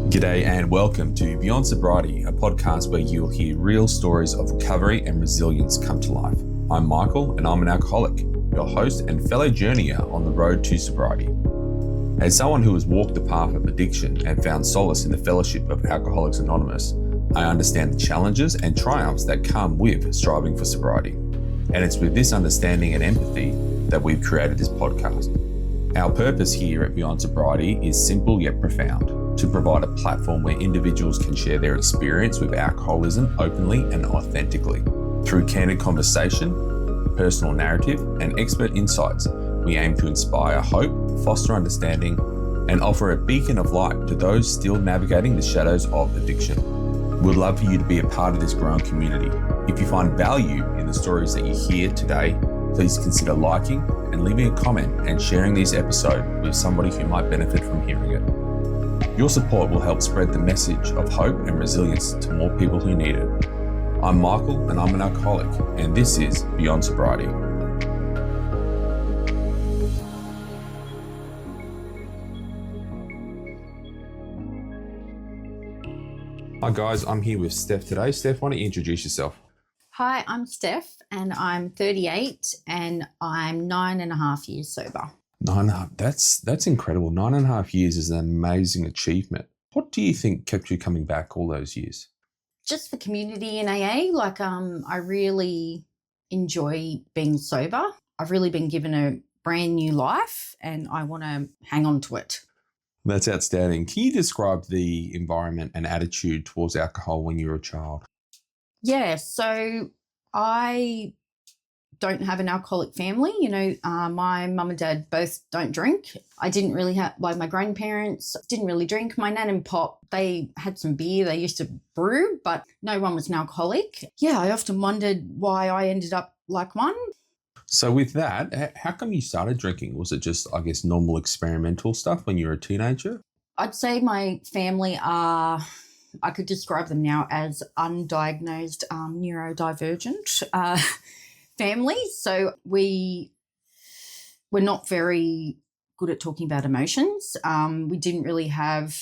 G'day and welcome to Beyond Sobriety, a podcast where you'll hear real stories of recovery and resilience come to life. I'm Michael and I'm an alcoholic, your host and fellow journeyer on the road to sobriety. As someone who has walked the path of addiction and found solace in the fellowship of Alcoholics Anonymous, I understand the challenges and triumphs that come with striving for sobriety. And it's with this understanding and empathy that we've created this podcast. Our purpose here at Beyond Sobriety is simple yet profound: to provide a platform where individuals can share their experience with alcoholism openly and authentically. Through candid conversation, personal narrative, and expert insights, we aim to inspire hope, foster understanding, and offer a beacon of light to those still navigating the shadows of addiction. We'd love for you to be a part of this growing community. If you find value in the stories that you hear today, please consider liking and leaving a comment and sharing this episode with somebody who might benefit from hearing it. Your support will help spread the message of hope and resilience to more people who need it. I'm Michael and I'm an alcoholic, and this is Beyond Sobriety. Hi guys, I'm here with Steph today. Steph, why don't you introduce yourself? Hi, I'm Steph and I'm 38 and I'm 9.5 years sober. 9.5, that's incredible. 9.5 years is an amazing achievement. What do you think kept you coming back all those years? Just the community in AA, I really enjoy being sober. I've really been given a brand new life and I want to hang on to it. That's outstanding. Can you describe the environment and attitude towards alcohol when you were a child? Yeah, so I don't have an alcoholic family. My mum and dad both don't drink. I didn't really have, my grandparents didn't really drink. My nan and pop, they had some beer. They used to brew, but no one was an alcoholic. Yeah, I often wondered why I ended up like one. So with that, how come you started drinking? Was it just, I guess, normal experimental stuff when you were a teenager? I'd say my family are, I could describe them now as undiagnosed neurodivergent family. So we were not very good at talking about emotions. We didn't really have,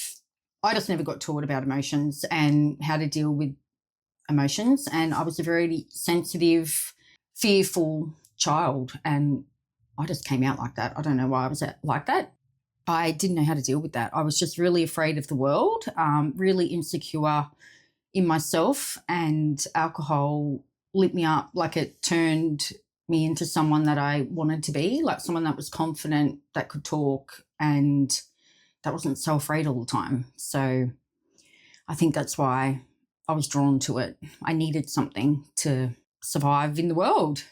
I just never got taught about emotions and how to deal with emotions. And I was a very sensitive, fearful child, and I just came out like that. I don't know why I was like that. I didn't know how to deal with that. I was just really afraid of the world, really insecure in myself, and alcohol lit me up. It turned me into someone that I wanted to be, like someone that was confident, that could talk, and that wasn't so afraid all the time. So I think that's why I was drawn to it. I needed something to survive in the world.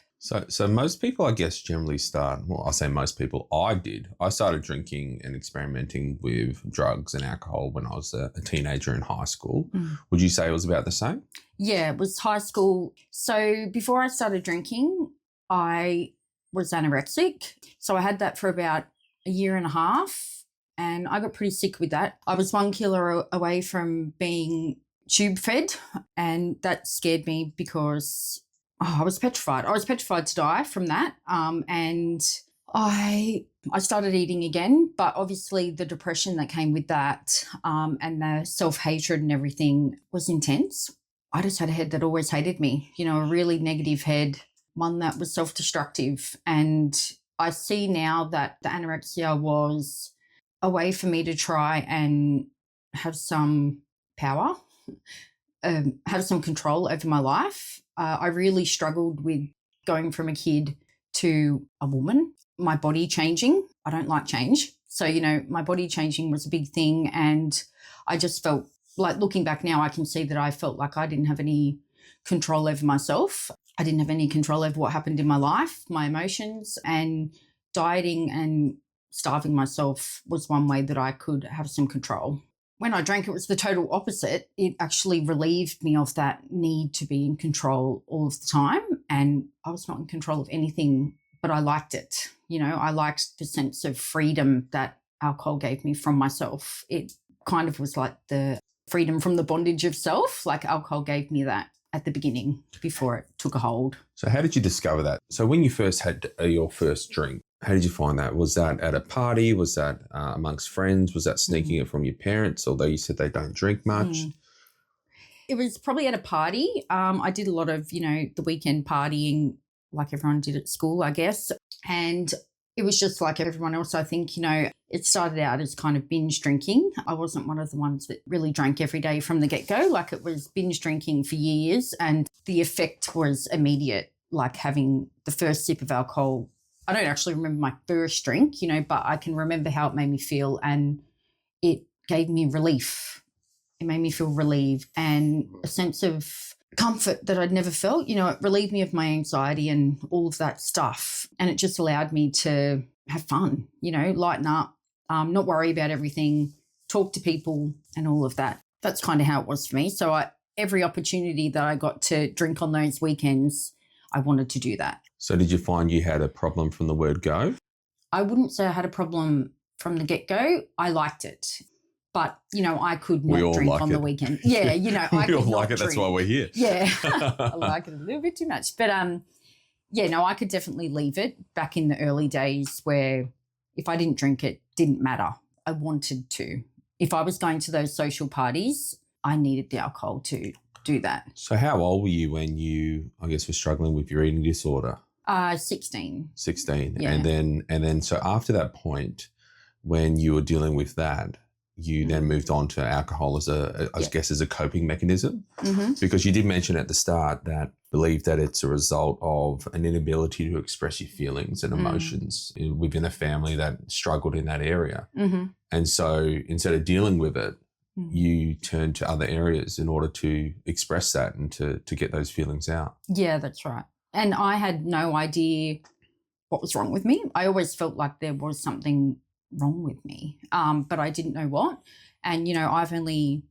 So most people, I guess, generally start, well, I say most people, I did. I started drinking and experimenting with drugs and alcohol when I was a teenager in high school. Would you say it was about the same? Yeah, it was high school. So before I started drinking, I was anorexic. So I had that for about 1.5 years and I got pretty sick with that. I was 1 kilo away from being tube fed, and that scared me because I was petrified. I was petrified to die from that. And I started eating again, but obviously the depression that came with that and the self-hatred and everything was intense. I just had a head that always hated me, a really negative head, one that was self-destructive. And I see now that the anorexia was a way for me to try and have some power, have some control over my life. I really struggled with going from a kid to a woman, my body changing. I don't like change. So, my body changing was a big thing. And I just felt like, looking back now, I can see that I felt like I didn't have any control over myself. I didn't have any control over what happened in my life, my emotions, and dieting and starving myself was one way that I could have some control. When I drank, it was the total opposite. It actually relieved me of that need to be in control all of the time. And I was not in control of anything, but I liked it. I liked the sense of freedom that alcohol gave me from myself. It kind of was like the freedom from the bondage of self. Like alcohol gave me that at the beginning before it took a hold. So how did you discover that? So when you first had your first drink, How did you find that? Was that at a party? Was that amongst friends? Was that sneaking it from your parents, although you said they don't drink much? It was probably at a party. I did a lot of, the weekend partying like everyone did at school, I guess. And it was just like everyone else, I think, it started out as kind of binge drinking. I wasn't one of the ones that really drank every day from the get-go. Like it was binge drinking for years and the effect was immediate, like having the first sip of alcohol. I don't actually remember my first drink, but I can remember how it made me feel and it gave me relief. It made me feel relieved and a sense of comfort that I'd never felt. It relieved me of my anxiety and all of that stuff. And it just allowed me to have fun, lighten up, not worry about everything, talk to people and all of that. That's kind of how it was for me. So every opportunity that I got to drink on those weekends, I wanted to do that. So did you find you had a problem from the word go? I wouldn't say I had a problem from the get-go. I liked it. I could not drink on the weekend. Yeah, I we all could like not it. That's drink. why we're here. Yeah, I like it a little bit too much. But, I could definitely leave it back in the early days where if I didn't drink, it didn't matter. I wanted to. If I was going to those social parties, I needed the alcohol to do that. So how old were you when you, I guess, were struggling with your eating disorder? 16. 16. Yeah. And then so after that point, when you were dealing with that, you then moved on to alcohol as as a coping mechanism, because you did mention at the start that believe that it's a result of an inability to express your feelings and emotions within a family that struggled in that area. And so instead of dealing with it, you turned to other areas in order to express that and to get those feelings out. Yeah, that's right. And I had no idea what was wrong with me. I always felt like there was something wrong with me, but I didn't know what. And, I've only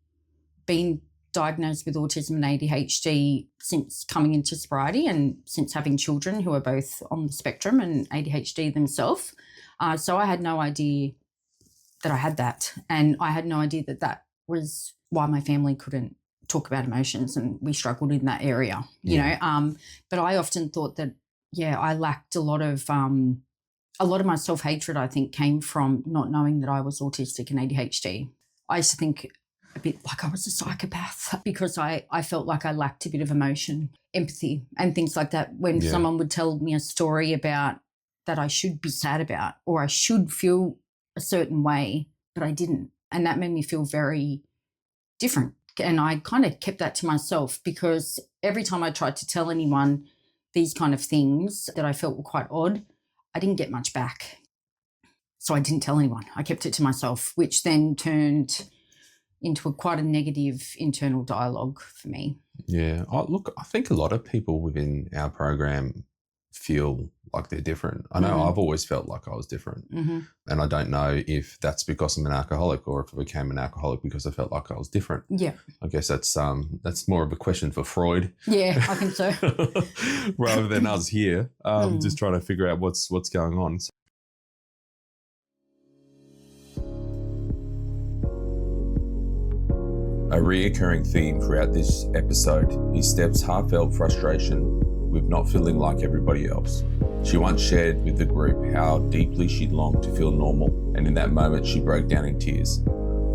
been diagnosed with autism and ADHD since coming into sobriety and since having children who are both on the spectrum and ADHD themselves. So I had no idea that I had that. And I had no idea that that was why my family couldn't talk about emotions and we struggled in that area, you know. But I often thought that, I lacked a lot of my self-hatred, I think, came from not knowing that I was autistic and ADHD. I used to think a bit like I was a psychopath because I felt like I lacked a bit of emotion, empathy and things like that. When someone would tell me a story about that I should be sad about or I should feel a certain way, but I didn't. And that made me feel very different. And I kind of kept that to myself because every time I tried to tell anyone these kind of things that I felt were quite odd, I didn't get much back. So I didn't tell anyone. I kept it to myself, which then turned into quite a negative internal dialogue for me. Yeah. Look, I think a lot of people within our program feel like they're different. I know I've always felt like I was different. And I don't know if that's because I'm an alcoholic or if I became an alcoholic because I felt like I was different. Yeah. I guess that's more of a question for Freud. Yeah, I think so. Rather than us here, just trying to figure out what's going on. A reoccurring theme throughout this episode is Steph's heartfelt frustration with not feeling like everybody else. She once shared with the group how deeply she longed to feel normal, and in that moment she broke down in tears.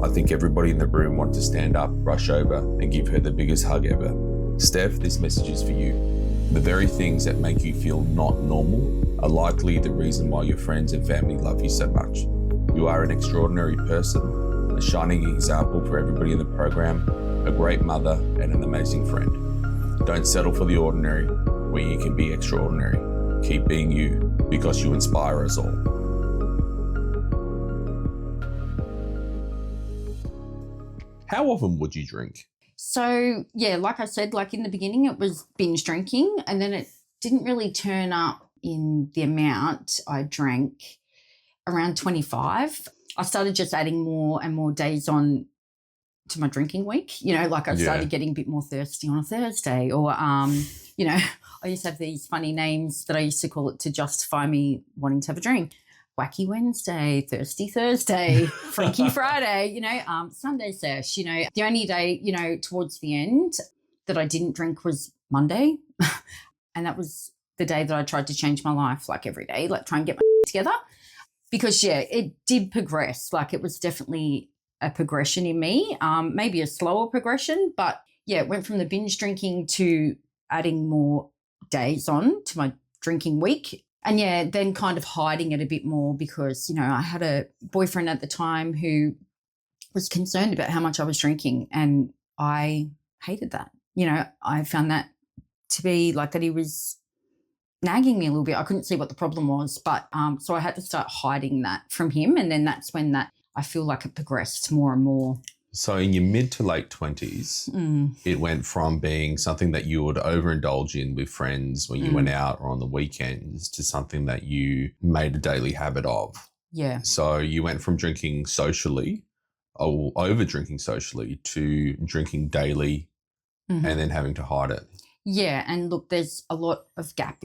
I think everybody in the room wanted to stand up, rush over, and give her the biggest hug ever. Steph, this message is for you. The very things that make you feel not normal are likely the reason why your friends and family love you so much. You are an extraordinary person, a shining example for everybody in the program, a great mother, and an amazing friend. Don't settle for the ordinary when you can be extraordinary. Keep being you because you inspire us all. How often would you drink? So, like I said, like in the beginning it was binge drinking and then it didn't really turn up in the amount I drank around 25. I started just adding more and more days on to my drinking week. I started getting a bit more thirsty on a Thursday or, I used to have these funny names that I used to call it to justify me wanting to have a drink. Wacky Wednesday, Thirsty Thursday, Freaky Friday, Sunday sesh, The only day, towards the end that I didn't drink was Monday. And that was the day that I tried to change my life, like every day, like try and get my together. Because, yeah, it did progress. Like, it was definitely a progression in me, maybe a slower progression. But, yeah, it went from the binge drinking to adding more days on to my drinking week. And, yeah, then kind of hiding it a bit more because, I had a boyfriend at the time who was concerned about how much I was drinking, and I hated that. I found that to be like that he was nagging me a little bit. I couldn't see what the problem was, but so I had to start hiding that from him, and then that's when that I feel like it progressed more and more. So in your mid to late 20s, it went from being something that you would overindulge in with friends when you went out or on the weekends to something that you made a daily habit of. Yeah. So you went from drinking socially or over drinking socially to drinking daily and then having to hide it. Yeah. And look, there's a lot of gap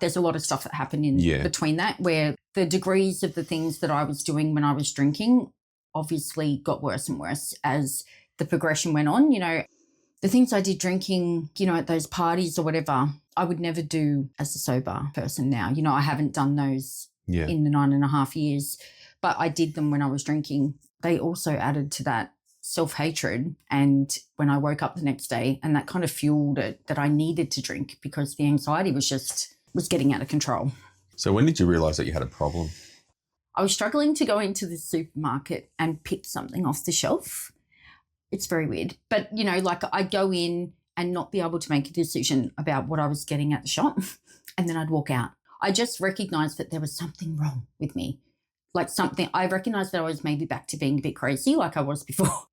there's a lot of stuff that happened in between that, where the degrees of the things that I was doing when I was drinking obviously got worse and worse as the progression went on. The things I did drinking, at those parties or whatever, I would never do as a sober person now. I haven't done those in the 9.5 years, but I did them when I was drinking. They also added to that self-hatred, and when I woke up the next day, and that kind of fueled it, that I needed to drink because the anxiety was getting out of control. So when did you realise that you had a problem? I was struggling to go into the supermarket and pick something off the shelf. It's very weird. But, I'd go in and not be able to make a decision about what I was getting at the shop, and then I'd walk out. I just recognised that there was something wrong with me. I recognised that I was maybe back to being a bit crazy like I was before.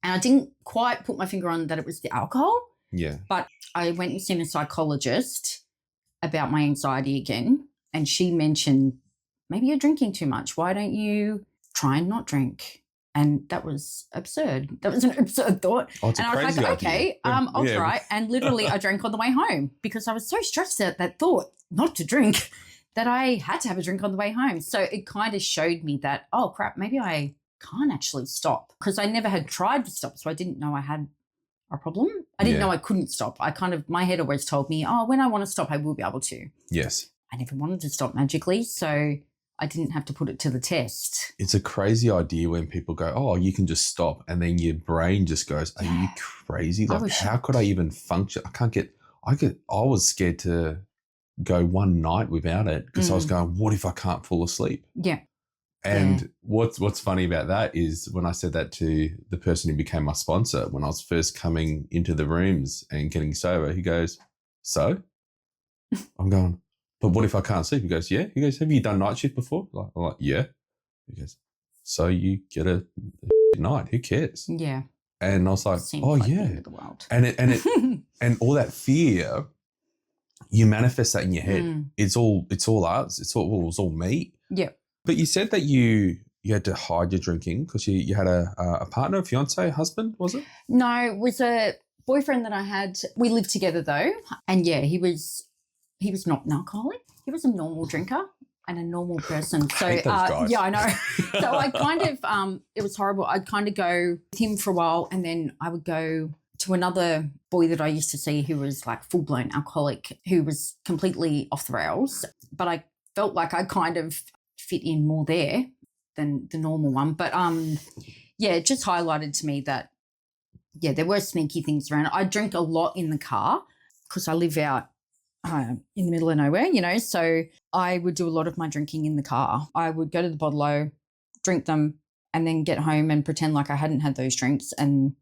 And I didn't quite put my finger on that it was the alcohol. Yeah. But I went and seen a psychologist about my anxiety again, and she mentioned, maybe you're drinking too much. Why don't you try and not drink? And that was absurd. That was an absurd thought. Oh, it's and a I was crazy like, idea. okay, I'll try. And literally I drank on the way home because I was so stressed at that thought not to drink that I had to have a drink on the way home. So it kind of showed me that, oh, crap, maybe I can't actually stop, because I never had tried to stop, so I didn't know I had a problem. I didn't know I couldn't stop. My head always told me, oh, when I want to stop, I will be able to. Yes. I never wanted to stop magically, so I didn't have to put it to the test. It's a crazy idea when people go, oh, you can just stop. And then your brain just goes, are you crazy? Like, how could I even function? I was scared to go one night without it because I was going, what if I can't fall asleep? Yeah. And what's funny about that is when I said that to the person who became my sponsor, when I was first coming into the rooms and getting sober, he goes, so? I'm going, but what if I can't sleep? He goes, yeah. He goes, have you done night shift before? I'm like, yeah. He goes, so you get a night. Who cares? Yeah. And I was like, oh, like yeah. the end of the world. And it and all that fear, you manifest that in your head. It's all ours. It was all me. Yeah. But you said that you had to hide your drinking because you had a partner, a fiance, husband, was it? No, it was a boyfriend that I had. We lived together though. And yeah, he was not an alcoholic. He was a normal drinker and a normal person. So hate those guys. Yeah, I know. So I kind of it was horrible. I'd kind of go with him for a while, and then I would go to another boy that I used to see who was like full-blown alcoholic, who was completely off the rails. But I felt like I kind of fit in more there than the normal one. But it just highlighted to me that, there were sneaky things around. I drink a lot in the car because I live out in the middle of nowhere, so I would do a lot of my drinking in the car. I would go to the bottle-o, drink them, and then get home and pretend like I hadn't had those drinks. And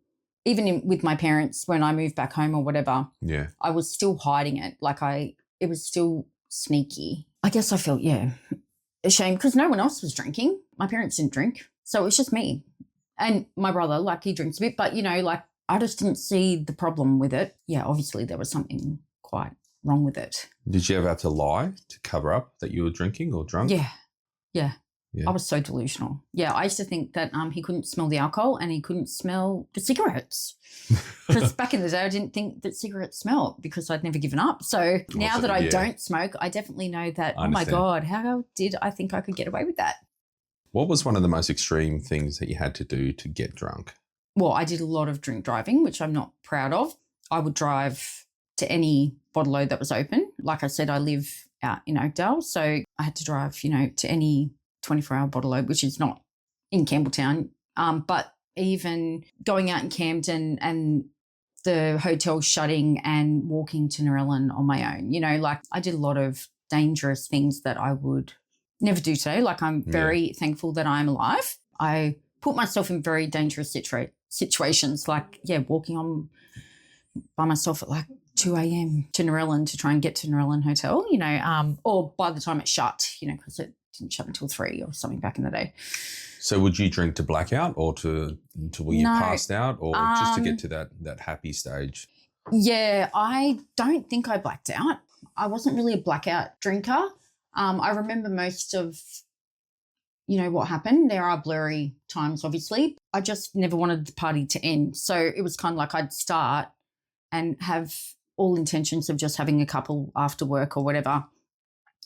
even with my parents, when I moved back home or whatever, I was still hiding it. It was still sneaky. I guess I felt, ashamed because no one else was drinking. My parents didn't drink. So it was just me. And my brother, he drinks a bit, but, I just didn't see the problem with it. Yeah, obviously there was something quite wrong with it. Did you ever have to lie to cover up that you were drinking or drunk? Yeah. I was so delusional. Yeah, I used to think that he couldn't smell the alcohol and he couldn't smell the cigarettes. Because back in the day I didn't think that cigarettes smelled because I'd never given up. So now that I don't smoke, I definitely know that, oh my God, how did I think I could get away with that? What was one of the most extreme things that you had to do to get drunk? Well, I did a lot of drink driving, which I'm not proud of. I would drive to any bottle-o that was open. Like I said, I live out in Oakdale. So I had to drive, to any 24-hour bottle load, which is not in Campbelltown. But even going out in Camden and the hotel shutting and walking to Narellan on my own, I did a lot of dangerous things that I would never do today. Like, I'm very thankful that I'm alive. I put myself in very dangerous situations, like, walking on by myself at like 2 a.m. to Narellan to try and get to Narellan Hotel, or by the time it shut, because it didn't shut until 3 or something back in the day. So would you drink to blackout or to where you passed out, or just to get to that happy stage? Yeah, I don't think I blacked out. I wasn't really a blackout drinker. I remember most of, what happened. There are blurry times, obviously. I just never wanted the party to end. So it was kind of like I'd start and have all intentions of just having a couple after work or whatever.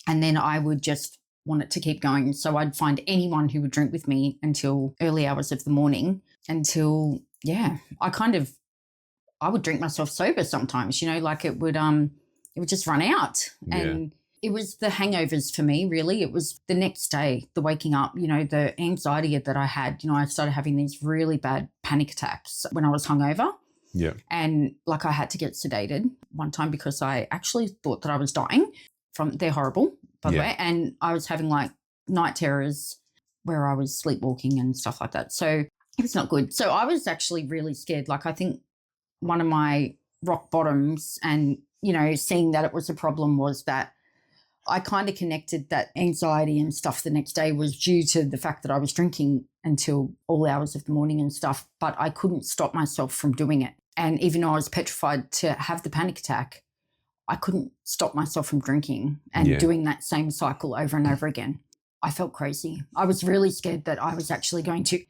And then I would just want it to keep going. So I'd find anyone who would drink with me until early hours of the morning until, I would drink myself sober sometimes, it would just run out. And it was the hangovers for me, really. It was the next day, the waking up, the anxiety that I had. I started having these really bad panic attacks when I was hungover. Yeah. And I had to get sedated one time because I actually thought that I was dying they're horrible, by the way. And I was having night terrors where I was sleepwalking and stuff like that. So it was not good. So I was actually really scared. I think one of my rock bottoms and, seeing that it was a problem was that I kind of connected that anxiety and stuff the next day was due to the fact that I was drinking until all hours of the morning and stuff, but I couldn't stop myself from doing it. And even though I was petrified to have the panic attack, I couldn't stop myself from drinking and doing that same cycle over and over again. I felt crazy. I was really scared that I was actually going to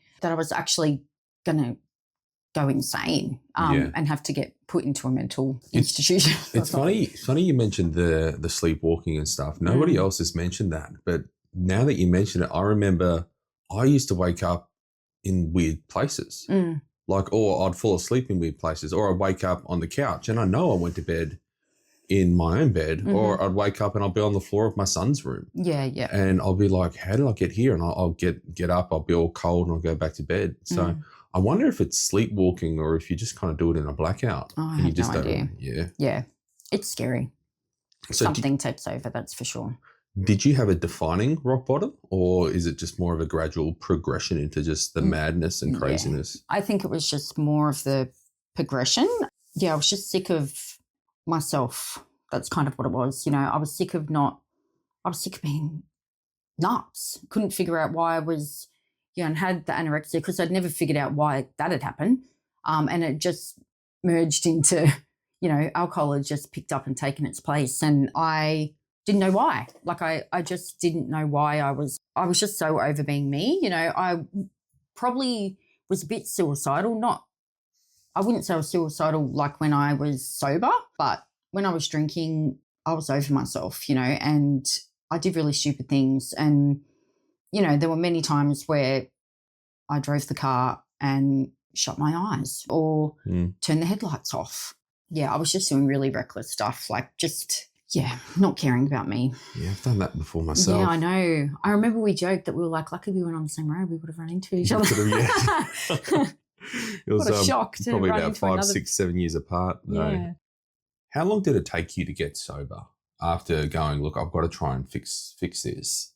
go insane and have to get put into a mental institution. It's funny you mentioned the sleepwalking and stuff. Nobody else has mentioned that. But now that you mention it, I remember I used to wake up in weird places. Or I'd fall asleep in weird places, or I'd wake up on the couch and I know I went to bed in my own bed, or I'd wake up and I'll be on the floor of my son's room. Yeah. And I'll be like, how did I get here? And I'll get up, I'll be all cold and I'll go back to bed. So I wonder if it's sleepwalking or if you just kind of do it in a blackout. Oh, I have no idea. Yeah. Yeah. It's scary. So something takes over, that's for sure. Did you have a defining rock bottom, or is it just more of a gradual progression into just the madness and craziness? Yeah. I think it was just more of the progression. Yeah, I was just sick of myself. That's kind of what it was. I was sick of being nuts. Couldn't figure out why I was, and had the anorexia because I'd never figured out why that had happened. And it just merged into, alcohol had just picked up and taken its place. And I didn't know why. I just didn't know why I was just so over being me. I probably was a bit suicidal. I wouldn't say I was suicidal like when I was sober, but when I was drinking, I was over myself, and I did really stupid things. And, there were many times where I drove the car and shut my eyes or turned the headlights off. Yeah, I was just doing really reckless stuff, not caring about me. Yeah, I've done that before myself. Yeah, I know. I remember we joked that we were lucky we went on the same road, we would have run into each other. It was what a shock to probably run about into 5, another... 6, 7 years apart. Yeah. How long did it take you to get sober after going, look, I've got to try and fix this?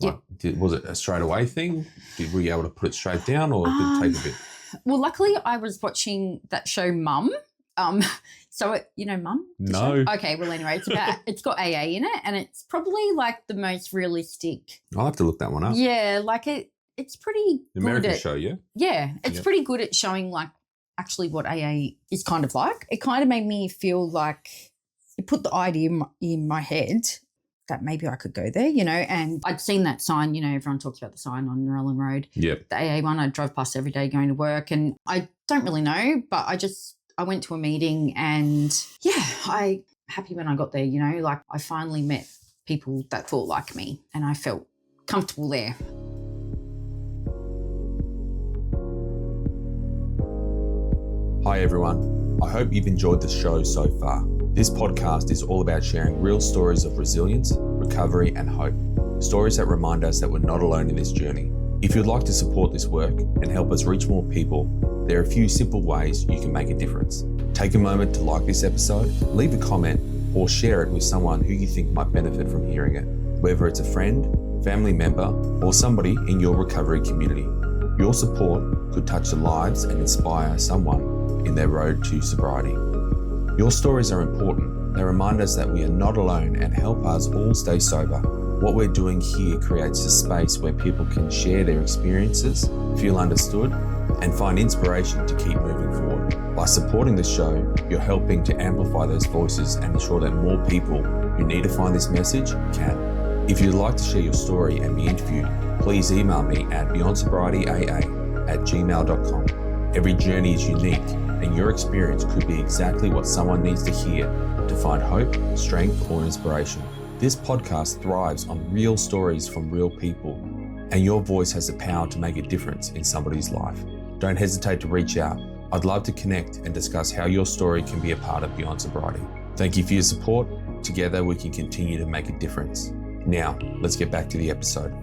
Was it a straight away thing? Were you able to put it straight down, or did it take a bit? Well, luckily I was watching that show Mum. So, Mum? No. Show? Okay, well, anyway, it's got AA in it, and it's probably the most realistic. I'll have to look that one up. Yeah, it's pretty the American good show, yeah? Yeah, it's pretty good at showing actually what AA is kind of like. It kind of made me feel like it put the idea in my head that maybe I could go there, and I'd seen that sign, everyone talks about the sign on Narellan Road. Yep. The AA one, I drove past every day going to work, and I don't really know, but I went to a meeting and, I happy when I got there, I finally met people that thought like me and I felt comfortable there. Hi, everyone. I hope you've enjoyed the show so far. This podcast is all about sharing real stories of resilience, recovery, and hope. Stories that remind us that we're not alone in this journey. If you'd like to support this work and help us reach more people, there are a few simple ways you can make a difference. Take a moment to like this episode, leave a comment, or share it with someone who you think might benefit from hearing it, whether it's a friend, family member, or somebody in your recovery community. Your support could touch the lives and inspire someone in their road to sobriety. Your stories are important. They remind us that we are not alone and help us all stay sober. What we're doing here creates a space where people can share their experiences, feel understood, and find inspiration to keep moving forward. By supporting the show, you're helping to amplify those voices and ensure that more people who need to find this message can. If you'd like to share your story and be interviewed, please email me at beyondsobrietyaa@gmail.com. Every journey is unique, and your experience could be exactly what someone needs to hear to find hope, strength, or inspiration. This podcast thrives on real stories from real people, and your voice has the power to make a difference in somebody's life. Don't hesitate to reach out. I'd love to connect and discuss how your story can be a part of Beyond Sobriety. Thank you for your support. Together we can continue to make a difference. Now, let's get back to the episode.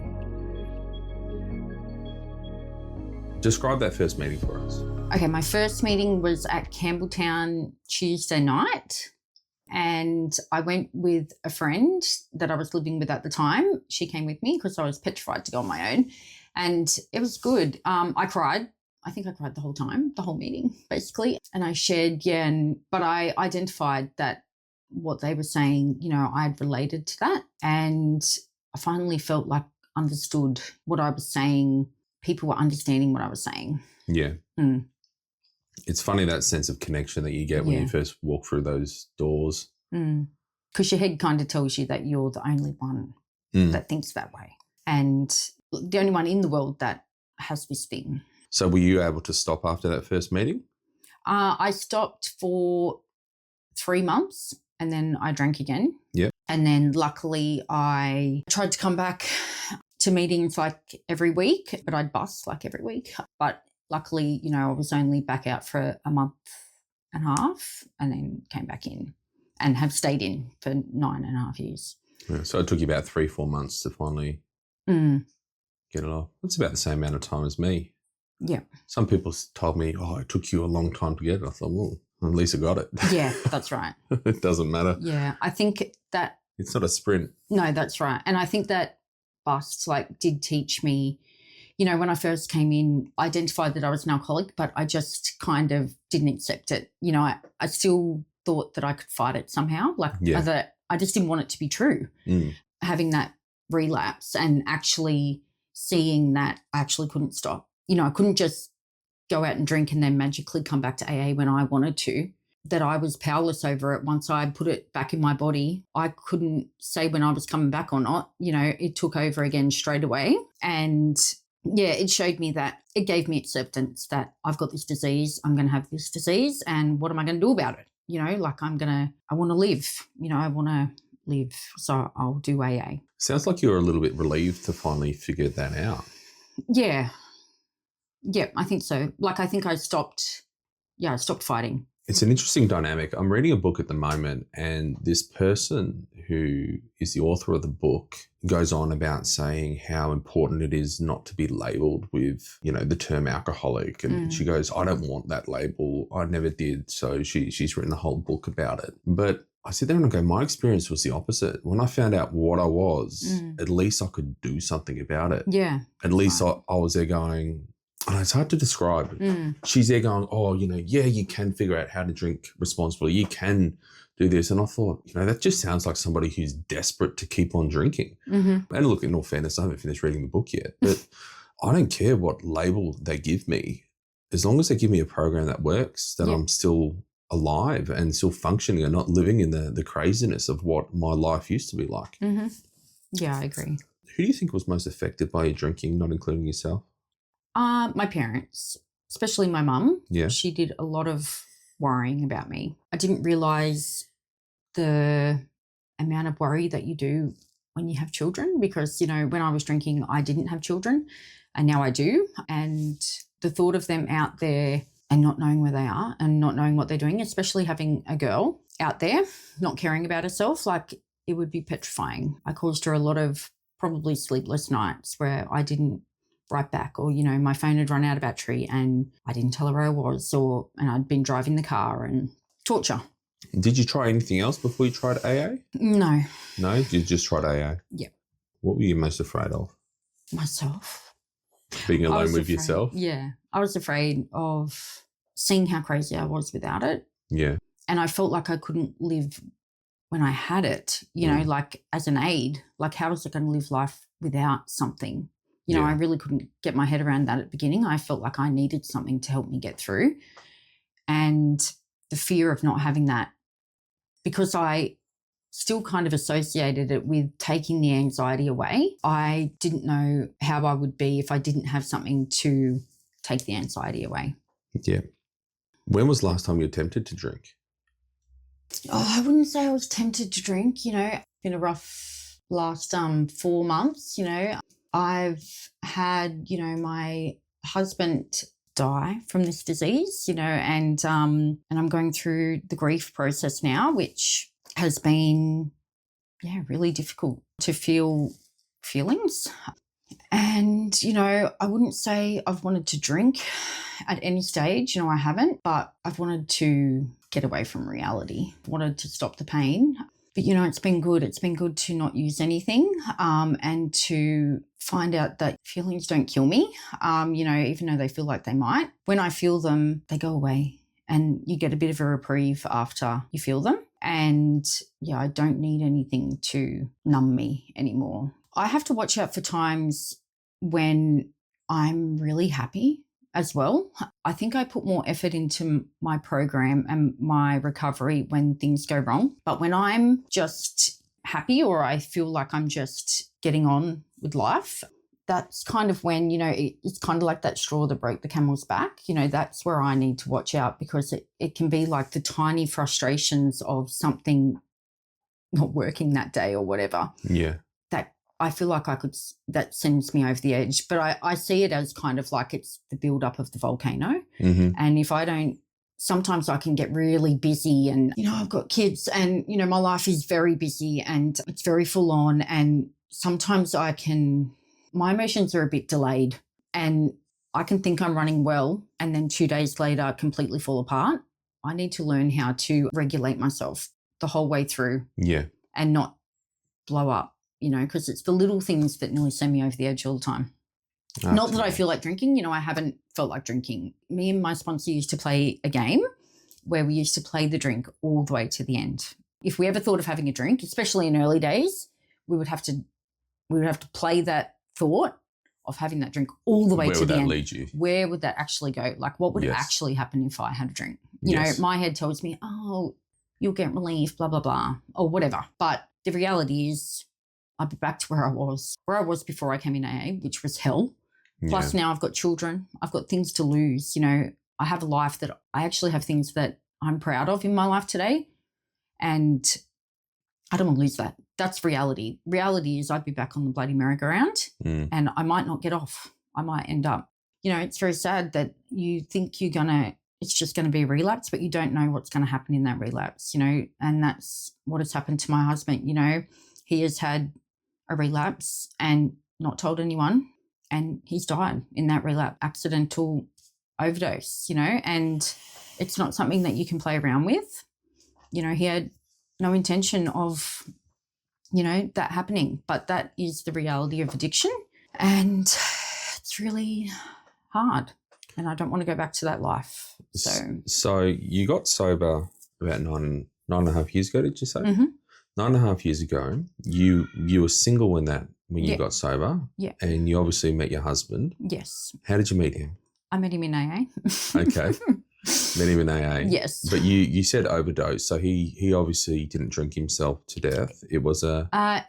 Describe that first meeting for us. Okay, my first meeting was at Campbelltown Tuesday night, and I went with a friend that I was living with at the time. She came with me because I was petrified to go on my own, and it was good. I cried. I think I cried the whole time, the whole meeting, basically. And I shared, but I identified that what they were saying, I had related to that. And I finally felt like understood what I was saying. People were understanding what I was saying. Yeah. It's funny, that sense of connection that you get when you first walk through those doors. Because your head kind of tells you that you're the only one that thinks that way. And the only one in the world that has this thing. So were you able to stop after that first meeting? I stopped for 3 months and then I drank again. Yeah. And then luckily I tried to come back to meetings like every week, but I'd bust like every week. But luckily, I was only back out for a month and a half and then came back in and have stayed in for 9.5 years. Yeah, so it took you about 3-4 months to finally get it off. That's about the same amount of time as me. Yeah. Some people told me, it took you a long time to get it. I thought, well, at least I got it. Yeah, that's right. It doesn't matter. Yeah, I think that... It's not a sprint. No, that's right. And I think that busts did teach me, when I first came in, I identified that I was an alcoholic, but I just kind of didn't accept it. I still thought that I could fight it somehow. That I just didn't want it to be true. Having that relapse and actually seeing that I actually couldn't stop. I couldn't just go out and drink and then magically come back to AA when I wanted to, that I was powerless over it. Once I put it back in my body, I couldn't say when I was coming back or not. It took over again straight away. And it showed me that, it gave me acceptance that I've got this disease, I'm going to have this disease, and what am I going to do about it? I want to live, I want to live. So I'll do AA. Sounds like you were a little bit relieved to finally figure that out. Yeah. Yeah, I think so. I think I stopped fighting. It's an interesting dynamic. I'm reading a book at the moment, and this person who is the author of the book goes on about saying how important it is not to be labelled with, the term alcoholic. And she goes, I don't want that label. I never did. So she's written a whole book about it. But I sit there and I go, my experience was the opposite. When I found out what I was, at least I could do something about it. Yeah. At least I was there going... And it's hard to describe. She's there going, you can figure out how to drink responsibly. You can do this. And I thought, that just sounds like somebody who's desperate to keep on drinking. And look, in all fairness, I haven't finished reading the book yet. But I don't care what label they give me. As long as they give me a program that works, that I'm still alive and still functioning and not living in the craziness of what my life used to be like. Yeah, I agree. Who do you think was most affected by your drinking, not including yourself? My parents, especially my mum. Yeah. She did a lot of worrying about me. I didn't realise the amount of worry that you do when you have children because, when I was drinking, I didn't have children and now I do. And the thought of them out there and not knowing where they are and not knowing what they're doing, especially having a girl, out there, not caring about herself, like it would be petrifying. I caused her a lot of probably sleepless nights where I didn't write back, or, you know, my phone had run out of battery and I didn't tell her where I was, and I'd been driving the car, and torture. Did you try anything else before you tried AA? No. No? You just tried AA? Yeah. What were you most afraid of? Myself. Being alone with yourself? Yeah. I was afraid of seeing how crazy I was without it. Yeah. And I felt like I couldn't live when I had it, you know, like as an aid. Like, how was I going to live life without something? You know, I really couldn't get my head around that at the beginning. I felt like I needed something to help me get through. And the fear of not having that, because I still kind of associated it with taking the anxiety away. I didn't know how I would be if I didn't have something to take the anxiety away. Yeah. When was the last time you attempted to drink? Oh, I wouldn't say I was tempted to drink. You know, it's been a rough last 4 months. You know, I've had, you know, my husband die from this disease, you know, and I'm going through the grief process now, which has been, really difficult to feel feelings. And, you know, I wouldn't say I've wanted to drink at any stage, you know, I haven't, but I've wanted to get away from reality, wanted to stop the pain. But, you know, it's been good. It's been good to not use anything and to find out that feelings don't kill me, you know, even though they feel like they might. When I feel them, they go away and you get a bit of a reprieve after you feel them. And, I don't need anything to numb me anymore. I have to watch out for times when I'm really happy as well. I think I put more effort into my program and my recovery when things go wrong. But when I'm just happy, or I feel like I'm just getting on with life, that's kind of when, you know, it's kind of like that straw that broke the camel's back. You know, that's where I need to watch out, because it can be like the tiny frustrations of something not working that day or whatever. Yeah. That I feel like that sends me over the edge. But I see it as kind of like it's the build-up of the volcano. Mm-hmm. And if I don't, sometimes I can get really busy, and, you know, I've got kids and, you know, my life is very busy and it's very full on. And sometimes my emotions are a bit delayed, and I can think I'm running well and then 2 days later completely fall apart. I need to learn how to regulate myself the whole way through. Yeah. And not blow up, you know, because it's the little things that nearly send me over the edge all the time. Absolutely. Not that I feel like drinking, you know, I haven't felt like drinking. Me and my sponsor used to play a game where we used to play the drink all the way to the end. If we ever thought of having a drink, especially in early days, we would have to play that thought of having that drink all the way to the end. Where would that lead you? Where would that actually go? Like, what would actually happen if I had a drink? You know, my head tells me, oh, you'll get relief, blah, blah, blah, or whatever. But the reality is I'd be back to where I was before I came in AA, which was hell. Plus now I've got children. I've got things to lose. You know, I have a life that I actually have things that I'm proud of in my life today. And I don't want to lose that. That's reality. Reality is I'd be back on the bloody merry-go-round and I might not get off. I might end up, you know, it's very sad that you think it's just going to be a relapse, but you don't know what's going to happen in that relapse, you know, and that's what has happened to my husband. You know, he has had a relapse and not told anyone, and he's died in that relapse, accidental overdose, you know, and it's not something that you can play around with. You know, he had no intention of, you know, that happening, but that is the reality of addiction, and it's really hard. And I don't want to go back to that life. So you got sober about nine and a half years ago, did you say? Mm-hmm. 9.5 years ago, you were single when you got sober. Yeah. And you obviously met your husband. Yes. How did you meet him? I met him in AA. Okay. Met him in AA. Yes. But you said overdose, so he obviously didn't drink himself to death. It was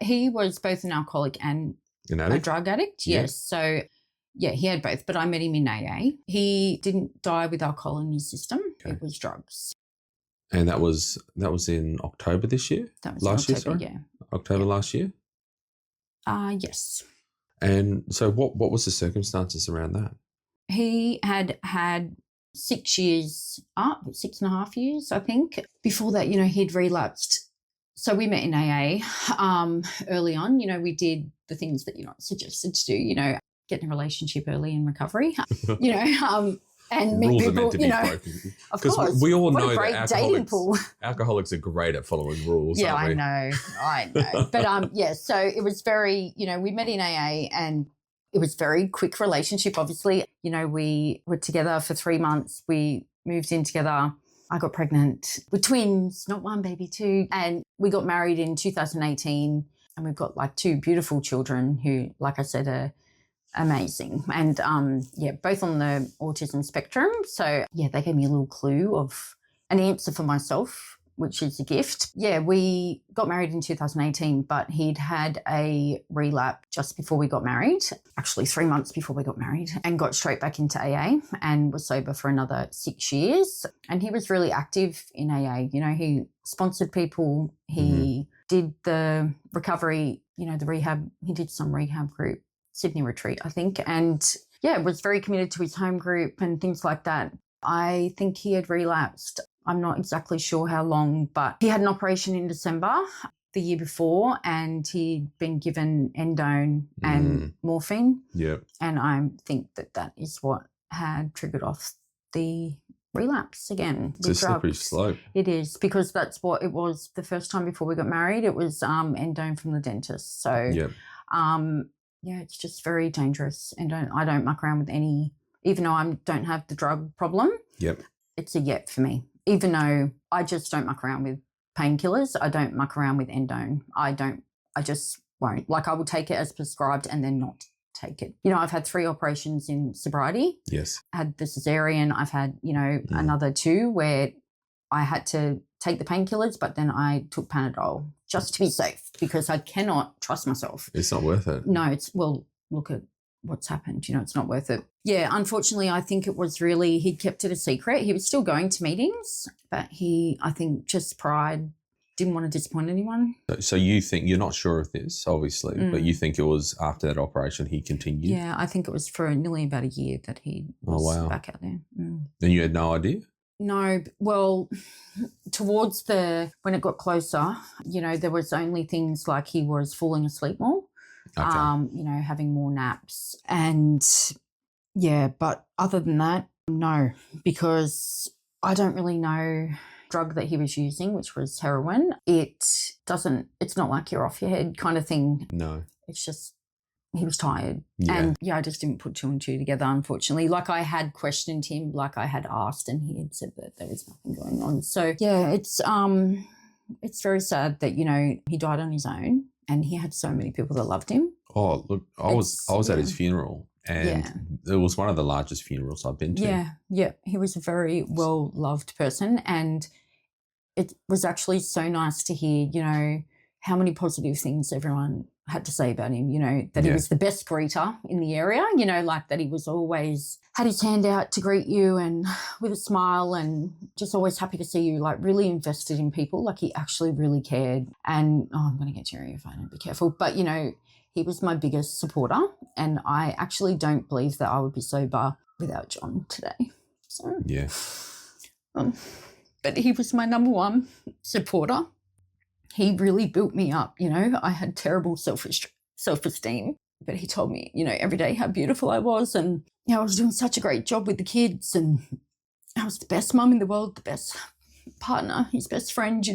he was both an alcoholic and a drug addict. Yeah. Yes. So he had both, but I met him in AA. He didn't die with alcohol in his system. Okay. It was drugs. And that was in October this year? That was last October, year, sorry? October last year? Yes. And so what was the circumstances around that? He had 6 years up, 6.5 years, I think. Before that, he'd relapsed. So we met in AA early on. We did the things that you're not suggested to do, get in a relationship early in recovery, and meet rules people, are meant to be broken. Of course. We all what know a great that dating pool. alcoholics are great at following rules, Yeah, aren't we? I know. But so it was very, we met in AA and it was very quick relationship, obviously. We were together for 3 months. We moved in together. I got pregnant with twins, not one, baby, two. And we got married in 2018 and we've got like 2 beautiful children who, like I said, are amazing. And both on the autism spectrum. So they gave me a little clue of an answer for myself, which is a gift. Yeah, we got married in 2018, but he'd had a relapse just before we got married, actually 3 months before we got married, and got straight back into AA and was sober for another 6 years. And he was really active in AA. He sponsored people. He did the recovery, the rehab. He did some rehab group, Sydney retreat, I think. And was very committed to his home group and things like that. I think he had relapsed. I'm not exactly sure how long, but he had an operation in December the year before and he'd been given endone and morphine. Yeah. And I think that is what had triggered off the relapse again. It's a slippery slope. It is, because that's what it was the first time before we got married. It was endone from the dentist. So, it's just very dangerous. And I don't muck around with any, even though I don't have the drug problem. Yep. It's a yep for me. Even though I just don't muck around with painkillers, I don't muck around with endone. I just won't. Like, I will take it as prescribed and then not take it. I've had 3 operations in sobriety. Yes. I had the cesarean. I've had, another 2 where I had to take the painkillers, but then I took Panadol just to be safe because I cannot trust myself. It's not worth it. No, look at what's happened. It's not worth it. Yeah, unfortunately, I think it was really, he'd kept it a secret. He was still going to meetings, but I think just pride, didn't want to disappoint anyone. So you think, you're not sure of this, obviously, but you think it was after that operation he continued? Yeah, I think it was for nearly about a year that he was back out there. And you had no idea? No, well, towards when it got closer, there was only things like he was falling asleep more. Okay. Having more naps and but other than that, no, because I don't really know drug that he was using, which was heroin. It's not like you're off your head kind of thing. No. It's just he was tired. Yeah. And I just didn't put 2 and 2 together, unfortunately. Like, I had questioned him, like I had asked, and he had said that there was nothing going on. So it's very sad that, he died on his own. And he had so many people that loved him. Oh, look, I was at his funeral and it was one of the largest funerals I've been to. Yeah. He was a very well-loved person and it was actually so nice to hear, how many positive things everyone had to say about him, that he was the best greeter in the area, like that he was always had his hand out to greet you and with a smile and just always happy to see you, like really invested in people, like he actually really cared. And, I'm going to get teary if I don't be careful, but, he was my biggest supporter and I actually don't believe that I would be sober without John today. So, yeah. But he was my number 1 supporter. He really built me up, I had terrible self-esteem, but he told me, every day how beautiful I was and I was doing such a great job with the kids and I was the best mum in the world, the best partner, his best friend,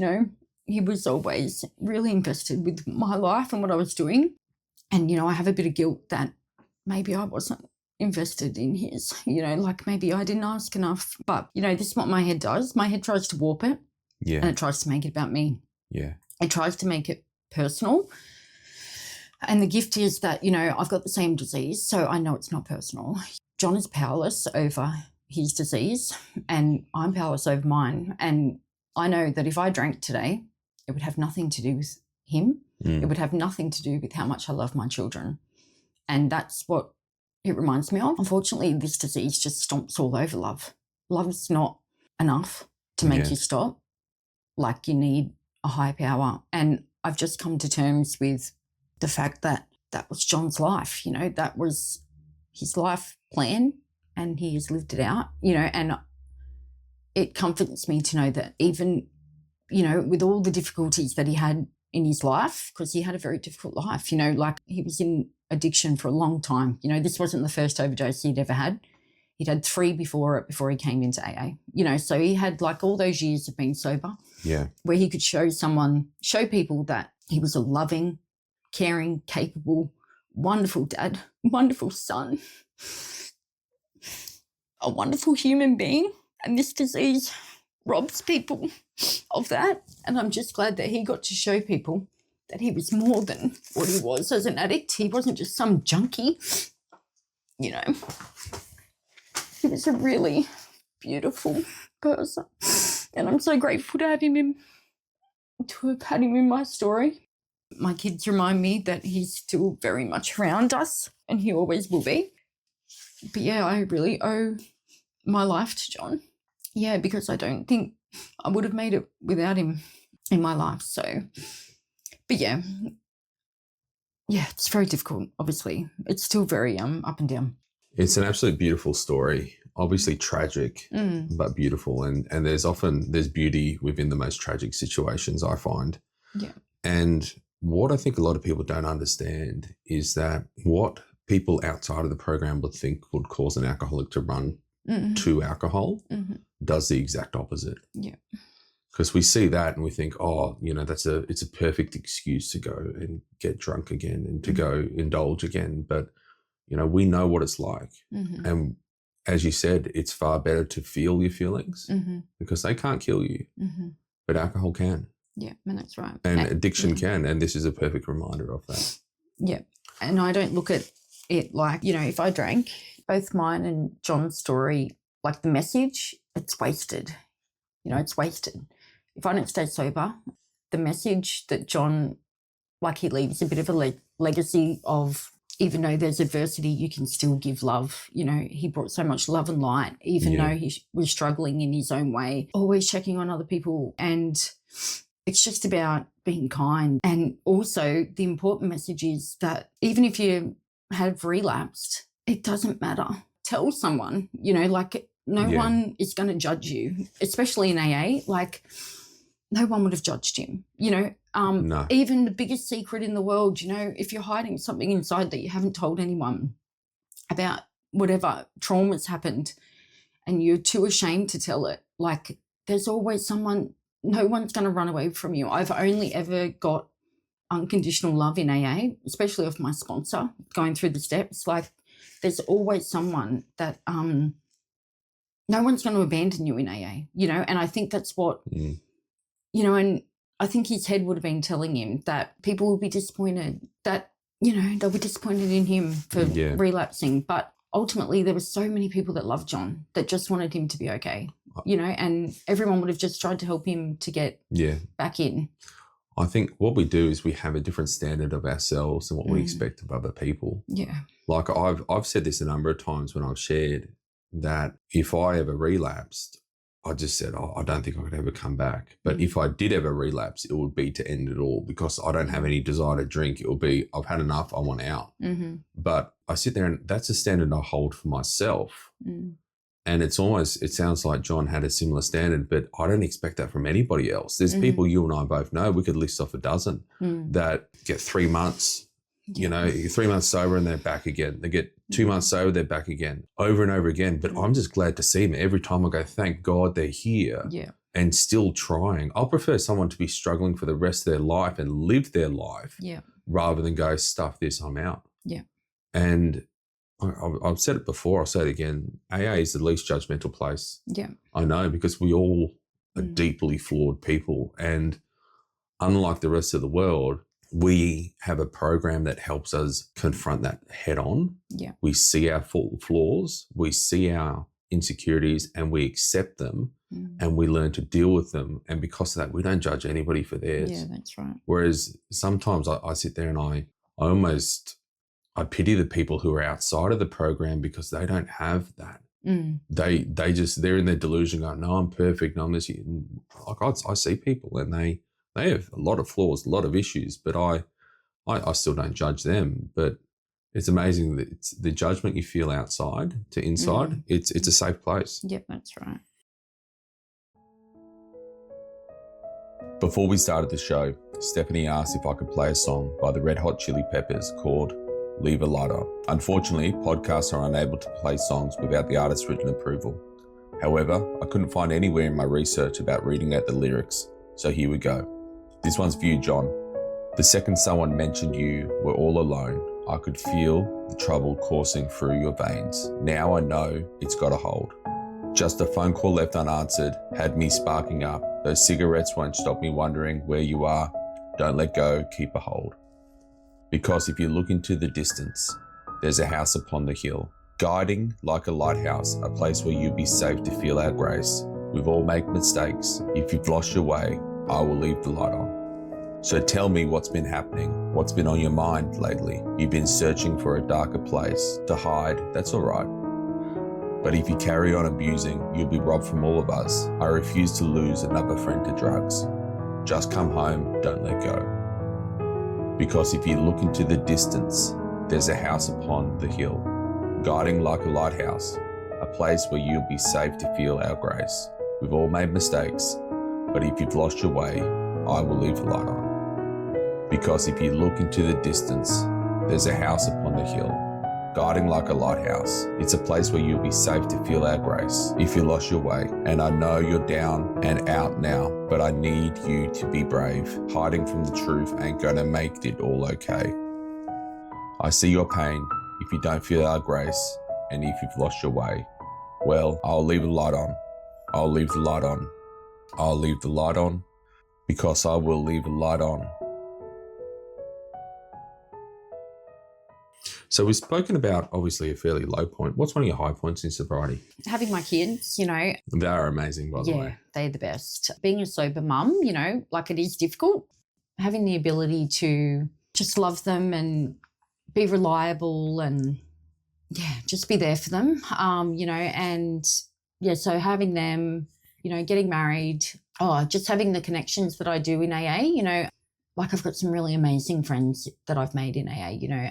He was always really invested with my life and what I was doing. And, I have a bit of guilt that maybe I wasn't invested in his, like maybe I didn't ask enough. But, this is what my head does. My head tries to warp it. Yeah. And it tries to make it about me. Yeah. It tries to make it personal. And the gift is that, I've got the same disease, so I know it's not personal. John is powerless over his disease and I'm powerless over mine. And I know that if I drank today, it would have nothing to do with him. It would have nothing to do with how much I love my children. And that's what it reminds me of. Unfortunately, this disease just stomps all over love. Love's not enough to make you stop. Like, you need a higher power. And I've just come to terms with the fact that that was John's life, that was his life plan and he has lived it out, and it comforts me to know that even, with all the difficulties that he had in his life, because he had a very difficult life, like he was in addiction for a long time. This wasn't the first overdose he'd ever had. He'd had 3 before he came into AA, so he had like all those years of being sober. Yeah. Where he could show people that he was a loving, caring, capable, wonderful dad, wonderful son, a wonderful human being. And this disease robs people of that. And I'm just glad that he got to show people that he was more than what he was as an addict. He wasn't just some junkie, He was a really beautiful person. And I'm so grateful to have had him in my story. My kids remind me that he's still very much around us, and he always will be. But yeah, I really owe my life to John. Yeah, because I don't think I would have made it without him in my life. So, but yeah, it's very difficult, obviously. It's still very up and down. It's an absolutely beautiful story, obviously tragic, but beautiful. And there's beauty within the most tragic situations, I find. Yeah. And what I think a lot of people don't understand is that what people outside of the program would think would cause an alcoholic to run to alcohol does the exact opposite. Yeah. Because we see that and we think, it's a perfect excuse to go and get drunk again and to go indulge again. But we know what it's like. And as you said, it's far better to feel your feelings because they can't kill you, but alcohol can. Yeah, and that's right. And addiction can, and this is a perfect reminder of that. Yeah, and I don't look at it like, if I drank, both mine and John's story, like the message, it's wasted. It's wasted. If I don't stay sober, the message that John, like he leaves a bit of a legacy of, even though there's adversity, you can still give love. He brought so much love and light, even though he was struggling in his own way, always checking on other people. And it's just about being kind. And also the important message is that even if you have relapsed, it doesn't matter. Tell someone, no one is going to judge you, especially in AA. Like no one would have judged him, No. Even the biggest secret in the world, if you're hiding something inside that you haven't told anyone about, whatever trauma's happened, and you're too ashamed to tell it, like there's always someone, no one's going to run away from you. I've only ever got unconditional love in AA, especially of my sponsor, going through the steps. Like there's always someone that no one's going to abandon you in AA, and I think that's what, and I think his head would have been telling him that people will be disappointed, that, they'll be disappointed in him for relapsing. But ultimately there were so many people that loved John that just wanted him to be okay, and everyone would have just tried to help him to get back in. I think what we do is we have a different standard of ourselves and what we expect of other people. Yeah. Like I've said this a number of times when I've shared that if I ever relapsed, I just said, I don't think I could ever come back. But if I did ever relapse, it would be to end it all because I don't have any desire to drink. It will be, I've had enough, I want out. But I sit there and that's a standard I hold for myself. And it sounds like John had a similar standard, but I don't expect that from anybody else. There's people you and I both know, we could list off a dozen that get 3 months, 3 months sober and they're back again. They get 2 months sober, they're back again, over and over again. But I'm just glad to see them. Every time I go, thank God they're here and still trying. I'll prefer someone to be struggling for the rest of their life and live their life rather than go, stuff this, I'm out. Yeah. And I've said it before, I'll say it again, AA is the least judgmental place. Yeah. I know, because we all are deeply flawed people. And unlike the rest of the world, we have a program that helps us confront that head on. Yeah. We see our flaws, we see our insecurities and we accept them and we learn to deal with them. And because of that, we don't judge anybody for theirs. Yeah, that's right. Whereas sometimes I sit there and I pity the people who are outside of the program because they don't have that. They're in their delusion going, no, I'm perfect. No, I'm this. Like I see people and they have a lot of flaws, a lot of issues, but I still don't judge them. But it's amazing that it's the judgment you feel outside to inside. It's a safe place. Yep, that's right. Before we started the show, Stephanie asked if I could play a song by the Red Hot Chili Peppers called Leave a Light On. Unfortunately, podcasts are unable to play songs without the artist's written approval. However, I couldn't find anywhere in my research about reading out the lyrics, so here we go. This one's for you, John. The second someone mentioned you were all alone, I could feel the trouble coursing through your veins. Now I know it's got a hold. Just a phone call left unanswered had me sparking up. Those cigarettes won't stop me wondering where you are. Don't let go, keep a hold. Because if you look into the distance, there's a house upon the hill, guiding like a lighthouse, a place where you'll be safe to feel our grace. We've all made mistakes. If you've lost your way, I will leave the light on. So tell me what's been happening, what's been on your mind lately. You've been searching for a darker place to hide, that's all right. But if you carry on abusing, you'll be robbed from all of us. I refuse to lose another friend to drugs. Just come home, don't let go. Because if you look into the distance, there's a house upon the hill, guiding like a lighthouse, a place where you'll be safe to feel our grace. We've all made mistakes, but if you've lost your way, I will leave the light on. Because if you look into the distance, there's a house upon the hill, guiding like a lighthouse. It's a place where you'll be safe to feel our grace if you lost your way. And I know you're down and out now, but I need you to be brave. Hiding from the truth ain't gonna make it all okay. I see your pain if you don't feel our grace, and if you've lost your way. Well, I'll leave the light on. I'll leave the light on. I'll leave the light on, because I will leave the light on. So we've spoken about obviously a fairly low point. What's one of your high points in sobriety? Having my kids, They are amazing, by the way. Yeah, they're the best. Being a sober mum, like it is difficult. Having the ability to just love them and be reliable and, just be there for them, so having them, getting married, just having the connections that I do in AA, like I've got some really amazing friends that I've made in AA,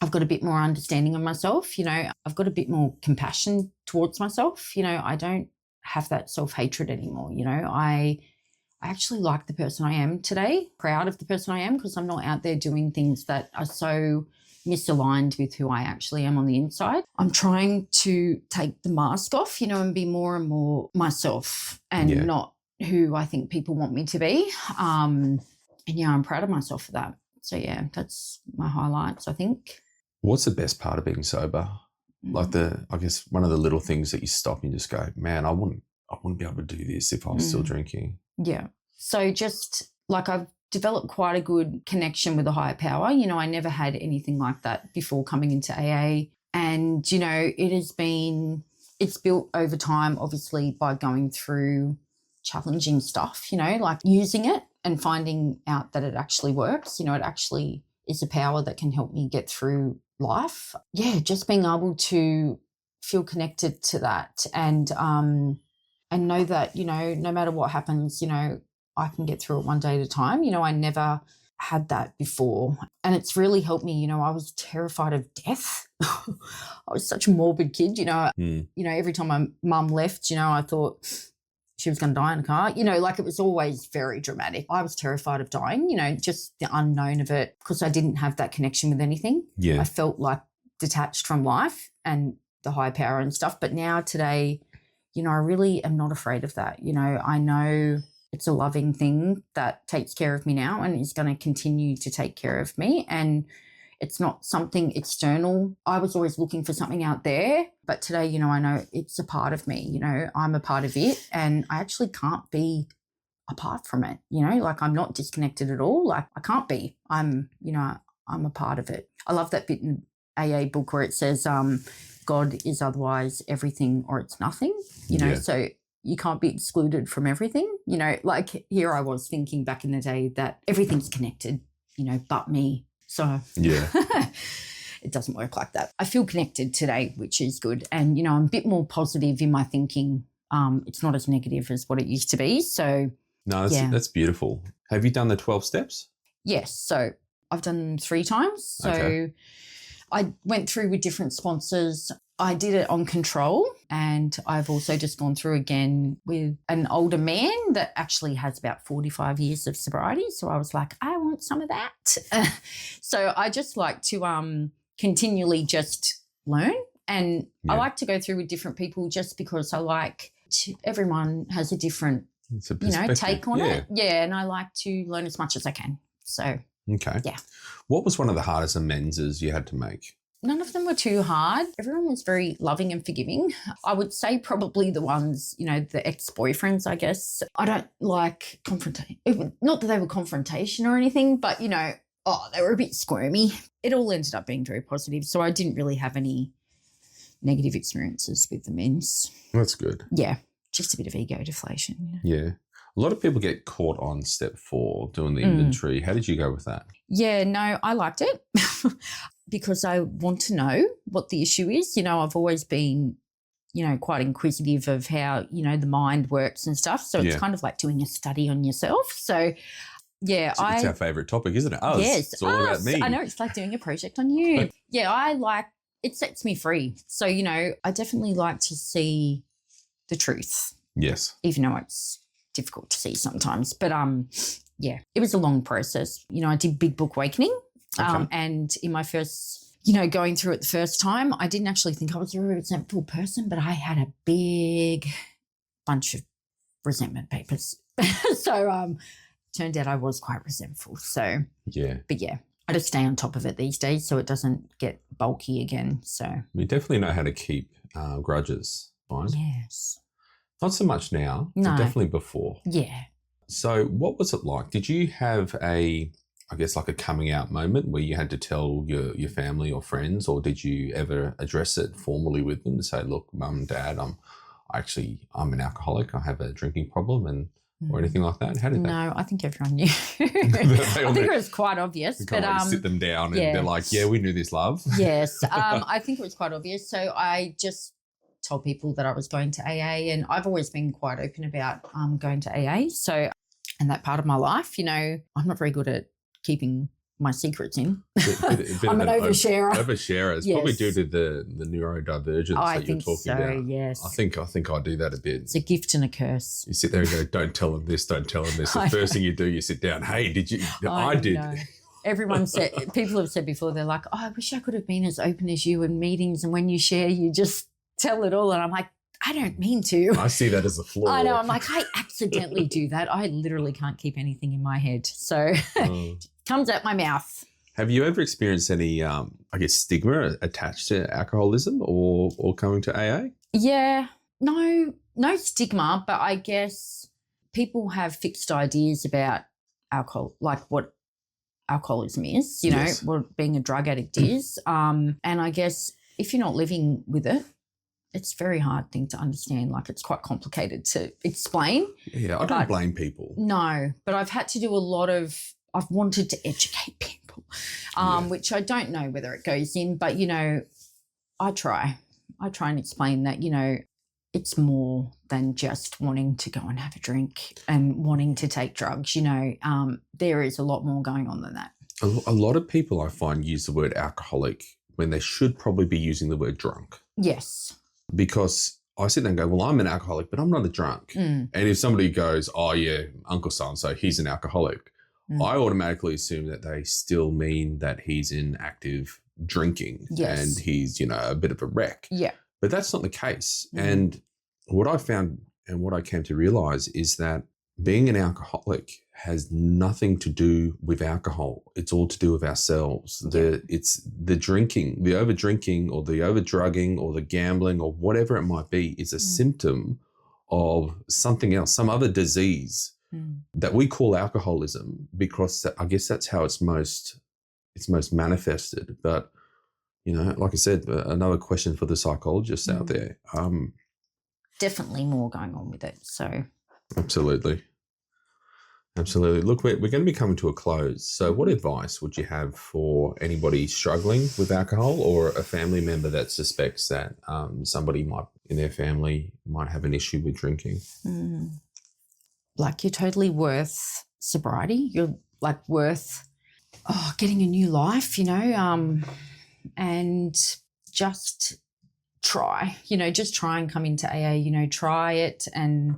I've got a bit more understanding of myself, I've got a bit more compassion towards myself, I don't have that self-hatred anymore, I actually like the person I am today, proud of the person I am, because I'm not out there doing things that are so misaligned with who I actually am on the inside. I'm trying to take the mask off, and be more and more myself and not who I think people want me to be. I'm proud of myself for that. So that's my highlights, I think. What's the best part of being sober? Like I guess one of the little things that you stop and just go, man, I wouldn't be able to do this if I was still drinking. Yeah. So just like I've developed quite a good connection with a higher power. I never had anything like that before coming into AA. And, it's built over time, obviously, by going through challenging stuff, like using it and finding out that it actually works. It actually is a power that can help me get through life. Yeah, just being able to feel connected to that and know that, no matter what happens, I can get through it one day at a time. I never had that before. And it's really helped me. I was terrified of death. I was such a morbid kid, every time my mum left, I thought she was going to die in a car, like it was always very dramatic. I was terrified of dying, just the unknown of it, because I didn't have that connection with anything. Yeah. I felt like detached from life and the higher power and stuff. But now today, I really am not afraid of that. I know it's a loving thing that takes care of me now and is going to continue to take care of me. And it's not something external. I was always looking for something out there, but today, I know it's a part of me, I'm a part of it and I actually can't be apart from it, like I'm not disconnected at all. Like I can't be, I'm a part of it. I love that bit in AA book where it says, God is otherwise everything or it's nothing, so you can't be excluded from everything, like here I was thinking back in the day that everything's connected, but me. So it doesn't work like that. I feel connected today, which is good. And, I'm a bit more positive in my thinking. It's not as negative as what it used to be. So no, that's beautiful. Have you done the 12 steps? Yes. So I've done them 3 times. So I went through with different sponsors. I did it on control. And I've also just gone through again with an older man that actually has about 45 years of sobriety. So I was like, I want some of that. So I just like to continually just learn. And I like to go through with different people just because I like everyone has a different, take on it. Yeah. And I like to learn as much as I can. So, okay. Yeah. What was one of the hardest amends you had to make? None of them were too hard. Everyone was very loving and forgiving. I would say probably the ones, the ex-boyfriends, I guess. I don't like confrontation. Not that they were confrontation or anything, but, they were a bit squirmy. It all ended up being very positive. So I didn't really have any negative experiences with the men's. That's good. Yeah, just a bit of ego deflation. Yeah. A lot of people get caught on step 4 doing the inventory. How did you go with that? Yeah, no, I liked it because I want to know what the issue is. I've always been, quite inquisitive of how, the mind works and stuff. So it's kind of like doing a study on yourself. So, yeah. It's our favourite topic, isn't it? Us. Yes. It's all about me. I know, it's like doing a project on you. Yeah, it sets me free. So, I definitely like to see the truth. Yes. Even though it's difficult to see sometimes. But, it was a long process. I did Big Book Awakening and in my first, going through it the first time, I didn't actually think I was a resentful person, but I had a big bunch of resentment papers. So turned out I was quite resentful. So, but I just stay on top of it these days so it doesn't get bulky again. So we definitely know how to keep grudges, right? Yes. Not so much now, no. But definitely before. Yeah. So what was it like? Did you have a coming out moment where you had to tell your family or friends, or did you ever address it formally with them to say, look, Mum and Dad, I'm an alcoholic, I have a drinking problem or anything like that? How did that? No, I think everyone knew. I think it was quite obvious. But sit them down and they're like, yeah, we knew this, love. Yes. I think it was quite obvious. So I just told people that I was going to AA, and I've always been quite open about going to AA. So, and that part of my life, I'm not very good at keeping my secrets in. I'm an oversharer. Oversharer. It's probably due to the neurodivergence that you're talking about. Yes. I think I do that a bit. It's a gift and a curse. You sit there and go, don't tell them this, don't tell them this. The first thing you do, you sit down. Hey, did you? I did. Know. Everyone said, people have said before, they're like, I wish I could have been as open as you in meetings, and when you share, you just tell it all. And I'm like, I don't mean to. I see that as a flaw. I know. I'm like, I accidentally do that. I literally can't keep anything in my head. So it comes out my mouth. Have you ever experienced any, stigma attached to alcoholism or coming to AA? Yeah. No stigma, but I guess people have fixed ideas about alcohol, like what alcoholism is, what being a drug addict is. And I guess if you're not living with it, it's a very hard thing to understand. Like, it's quite complicated to explain. Yeah, I don't blame people. No, but I've had to do I've wanted to educate people, which I don't know whether it goes in, but, I try and explain that, it's more than just wanting to go and have a drink and wanting to take drugs. There is a lot more going on than that. A lot of people I find use the word alcoholic when they should probably be using the word drunk. Yes. Because I sit there and go, well, I'm an alcoholic, but I'm not a drunk. And if somebody goes, oh, yeah, Uncle so-and-so, he's an alcoholic, I automatically assume that they still mean that he's in active drinking and he's, a bit of a wreck. Yeah. But that's not the case. And what I found and what I came to realize is that being an alcoholic has nothing to do with alcohol. It's all to do with ourselves. It's the drinking, the over drinking or the over drugging or the gambling or whatever it might be is a symptom of something else, some other disease that we call alcoholism, because I guess that's how it's most manifested. But, like I said, another question for the psychologists out there. Definitely more going on with it. So Absolutely. Look, we're going to be coming to a close. So what advice would you have for anybody struggling with alcohol, or a family member that suspects that somebody in their family might have an issue with drinking? Like, you're totally worth sobriety. You're like worth getting a new life, and just try, just try and come into AA, try it and,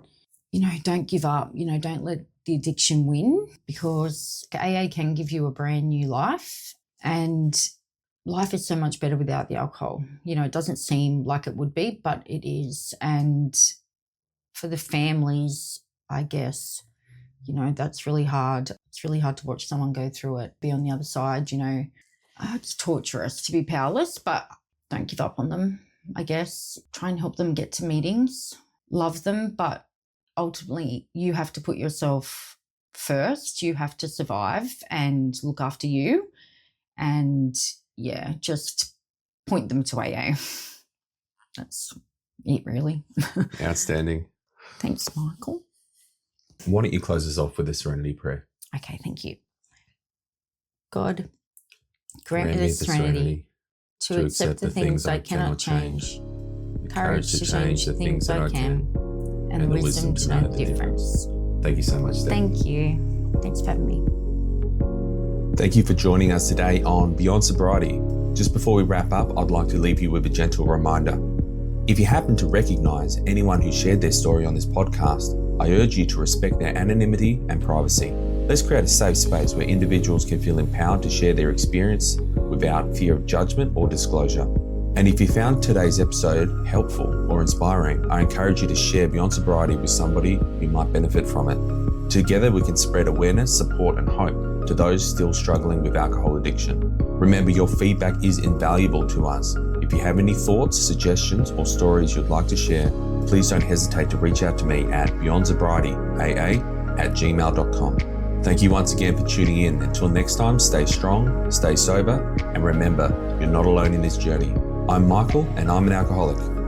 don't give up, don't let the addiction win, because AA can give you a brand new life, and life is so much better without the alcohol. It doesn't seem like it would be, but it is. And for the families, I guess, that's really hard. It's really hard to watch someone go through it, be on the other side, it's torturous to be powerless, but don't give up on them, I guess. Try and help them get to meetings, love them, but ultimately you have to put yourself first. You have to survive and look after you, and just point them to AA. That's it, really. Outstanding. Thanks, Michael. Why don't you close us off with a serenity prayer? Okay, thank you. God, grant me the serenity to accept the things I cannot change, courage to change the things I can, and the wisdom to know the difference. Thank you so much, Steph. Thank you. Thanks for having me. Thank you for joining us today on Beyond Sobriety. Just before we wrap up, I'd like to leave you with a gentle reminder. If you happen to recognize anyone who shared their story on this podcast, I urge you to respect their anonymity and privacy. Let's create a safe space where individuals can feel empowered to share their experience without fear of judgment or disclosure. And if you found today's episode helpful or inspiring, I encourage you to share Beyond Sobriety with somebody who might benefit from it. Together, we can spread awareness, support, and hope to those still struggling with alcohol addiction. Remember, your feedback is invaluable to us. If you have any thoughts, suggestions, or stories you'd like to share, please don't hesitate to reach out to me at beyondsobrietyaa@gmail.com. Thank you once again for tuning in. Until next time, stay strong, stay sober, and remember, you're not alone in this journey. I'm Michael, and I'm an alcoholic.